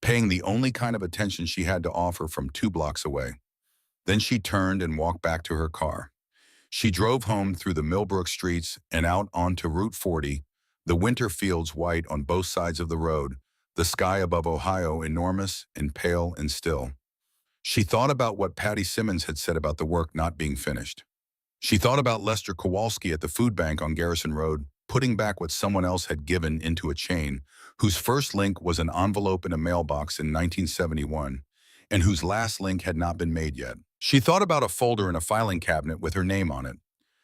paying the only kind of attention she had to offer from 2 blocks away. Then she turned and walked back to her car. She drove home through the Millbrook streets and out onto Route 40, the winter fields white on both sides of the road, the sky above Ohio enormous and pale and still. She thought about what Patty Simmons had said about the work not being finished. She thought about Lester Kowalski at the food bank on Garrison Road, putting back what someone else had given into a chain, whose first link was an envelope in a mailbox in 1971, and whose last link had not been made yet. She thought about a folder in a filing cabinet with her name on it.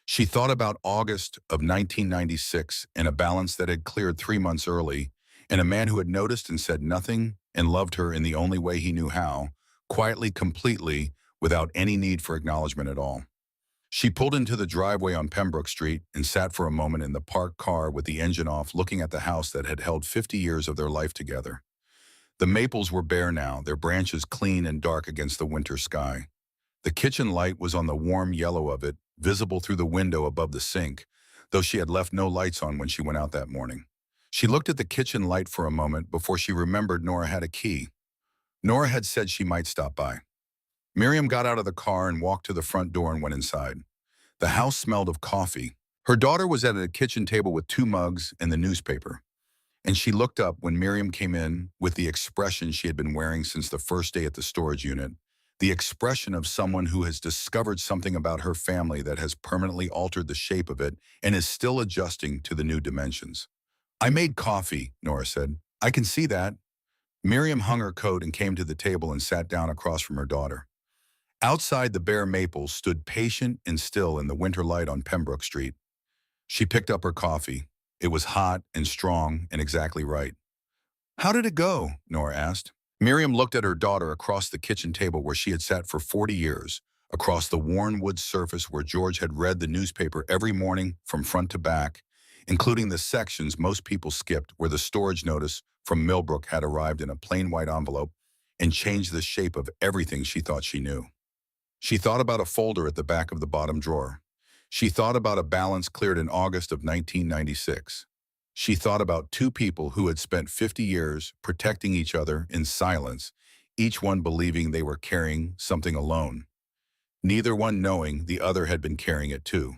She thought about August of 1996 and a balance that had cleared 3 months early, and a man who had noticed and said nothing and loved her in the only way he knew how, quietly, completely, without any need for acknowledgement at all. She pulled into the driveway on Pembroke Street and sat for a moment in the parked car with the engine off, looking at the house that had held 50 years of their life together. The maples were bare now, their branches clean and dark against the winter sky. The kitchen light was on the warm yellow of it, visible through the window above the sink, though she had left no lights on when she went out that morning. She looked at the kitchen light for a moment before she remembered Nora had a key. Nora had said she might stop by. Miriam got out of the car and walked to the front door and went inside. The house smelled of coffee. Her daughter was at a kitchen table with 2 mugs and the newspaper, and she looked up when Miriam came in with the expression she had been wearing since the first day at the storage unit, the expression of someone who has discovered something about her family that has permanently altered the shape of it and is still adjusting to the new dimensions. "I made coffee," Nora said. "I can see that." Miriam hung her coat and came to the table and sat down across from her daughter. Outside, the bare maples stood patient and still in the winter light on Pembroke Street. She picked up her coffee. It was hot and strong and exactly right. "How did it go?" Nora asked. Miriam looked at her daughter across the kitchen table where she had sat for 40 years, across the worn wood surface where George had read the newspaper every morning from front to back, including the sections most people skipped where the storage notice from Millbrook had arrived in a plain white envelope and changed the shape of everything she thought she knew. She thought about a folder at the back of the bottom drawer. She thought about a balance cleared in August of 1996. She thought about 2 people who had spent 50 years protecting each other in silence, each one believing they were carrying something alone, neither one knowing the other had been carrying it too.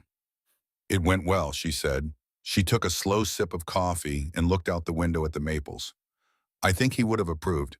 "It went well," she said. She took a slow sip of coffee and looked out the window at the maples. "I think he would have approved."